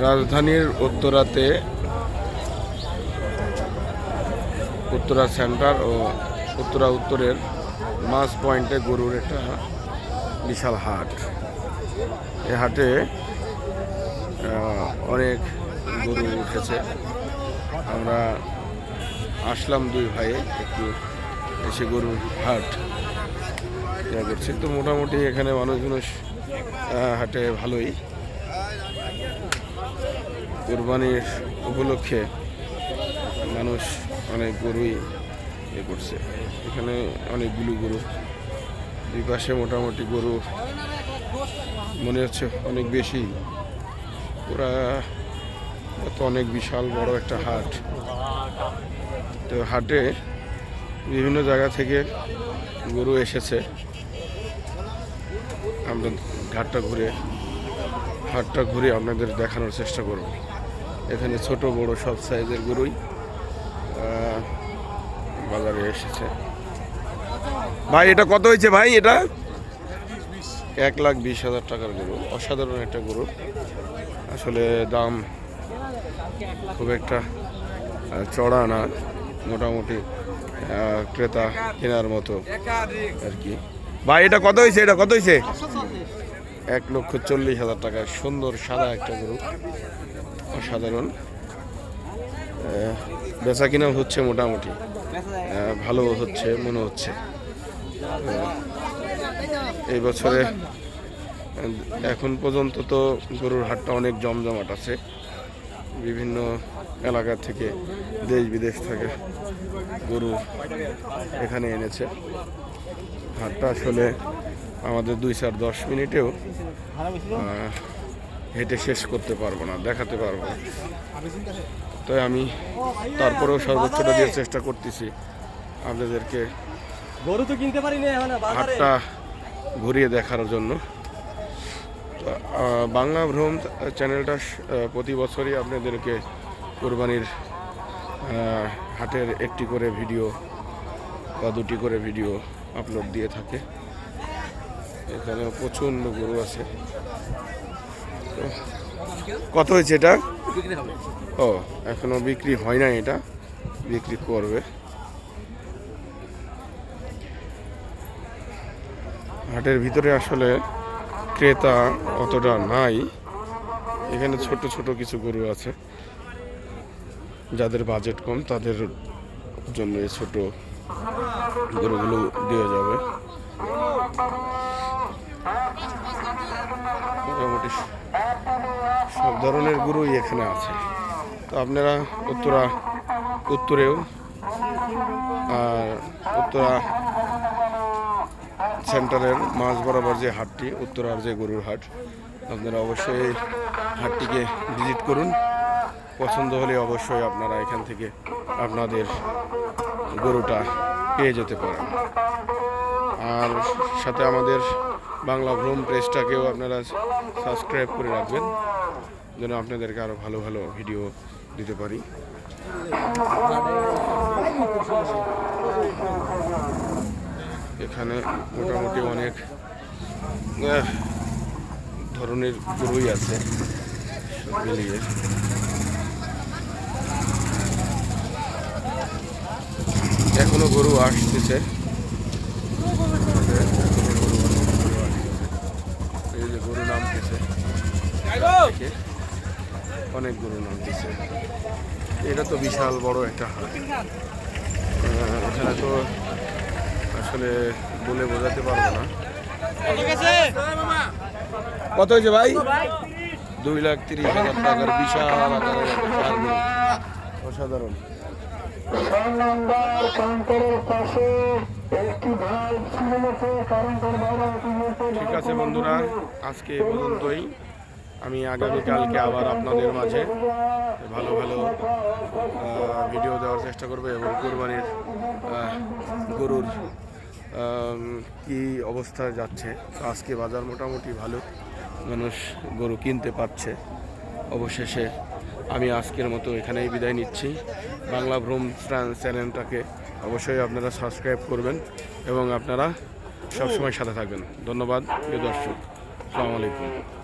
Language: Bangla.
রাজধানীর উত্তরাতে উত্তরা সেন্টার ও উত্তরা উত্তরের মাছ পয়েন্টে গরুর একটা বিশাল হাট। এই হাটে অনেক গরু উঠেছে। আমরা আসলাম দুই ভাইয়ে একটু এসে গরুর হাট করছি। তো মোটামুটি এখানে মানুষগুলো হাটে ভালোই। কোরবানির উপলক্ষে মানুষ অনেক গরুই করছে। এখানে অনেকগুলো গরু, দুই পাশে মোটামুটি গরু মনে হচ্ছে অনেক বেশি। ওরা তো অনেক বিশাল বড় একটা হাট। তো হাটে বিভিন্ন জায়গা থেকে গরু এসেছে। আমরা হাটটা ঘুরে আপনাদের দেখানোর চেষ্টা করব। এখানে ছোট বড় সব সাইজের গরুই বাজারে এসেছে। ভাই এটা কত হয়েছে ভাই? এটা 1,20,000 টাকার গরু। অসাধারণ একটা গরু। আসলে দাম খুব একটা চড়া না, মোটামুটি ক্রেতা কেনার মতো আর কি। ভাই এটা কত হয়েছে? 1,40,000 টাকা। সুন্দর সাদা একটা গরু, অসাধারণ। বেচা কিনা হচ্ছে মোটামুটি ভালো হচ্ছে মনে হচ্ছে। এই বছরে এখন পর্যন্ত তো গরুর হাটটা অনেক জমজমাট আছে। বিভিন্ন এলাকা থেকে, দেশ বিদেশ থেকে গরু এখানে এনেছে। হাটটা আসলে আমাদের 2-10 মিনিটেও হেঁটে শেষ করতে পারবো না, দেখাতে পারবো না। তাই আমি তারপরেও সর্বোচ্চটা দিয়ে চেষ্টা করতেছি আপনাদেরকে গরু তো কিনতে পারি না হাটটা ঘুরিয়ে দেখার জন্য। বাংলা ভ্রমণ চ্যানেলটা প্রতি বছরই আপনাদেরকে কোরবানির হাটের একটি করে ভিডিও বা দুটি করে ভিডিও আপলোড দিয়ে থাকে। এখানে প্রচণ্ড গরু আছে। কত হয়েছে এটা? ও এখনো বিক্রি হয় না, এটা বিক্রি করবে। হাটের ভিতরে আসলে ক্রেতা অতটা নাই। এখানে ছোট ছোট কিছু গরু আছে, যাদের বাজেট কম তাদের জন্য এই ছোট গরুগুলো দিয়ে যাবে। মোটামুটি সব ধরনের গরুই এখানে আছে। তো আপনারা উত্তরেও উত্তরা সেন্টারের মাঝ বরাবর যে হাটটি, উত্তরার যে গরুর হাট, আপনারা অবশ্যই এই হাটটিকে ভিজিট করুন। পছন্দ হলে অবশ্যই আপনারা এখান থেকে আপনাদের গরুটা পেয়ে যেতে পারেন। আর সাথে আমাদের বাংলা ভ্রমণ পেজটাকেও আপনারা সাবস্ক্রাইব করে রাখবেন, যেন আপনাদেরকে আরও ভালো ভালো ভিডিও দিতে পারি। এখানে মোটামুটি অনেক ধরনের গরুই আছে মিলিয়ে। এখনো গরু আসতেছে। এই যে গরু নামতেছে, অনেক গরু নামতেছে। এটা তো বিশাল বড় একটা হাট। এখানে তো আসলে বলে বোঝাতে পারবো না। কত হয়েছে ভাই? 2,30,000 টাকার বিশাল আকারের একটা ষাঁড় গরু, অসাধারণ। ঠিক আছে বন্ধুরা, আজকে এই পর্যন্তই। আমি আগামীকালকে আবার আপনাদের মাঝে ভালো ভালো ভিডিও দেওয়ার চেষ্টা করবো, এবং কোরবানির গরুর কি অবস্থায় যাচ্ছে। আজকে বাজার মোটামুটি ভালো, মানুষ গরু কিনতে পারছে। অবশেষে আমি আজকের মতো এখানেই বিদায় নিচ্ছি। বাংলা ভ্রমণ চ্যানেলটাকে অবশ্যই আপনারা সাবস্ক্রাইব করবেন এবং আপনারা সবসময় সাথে থাকবেন। ধন্যবাদ প্রিয় দর্শক, আসসালামু আলাইকুম।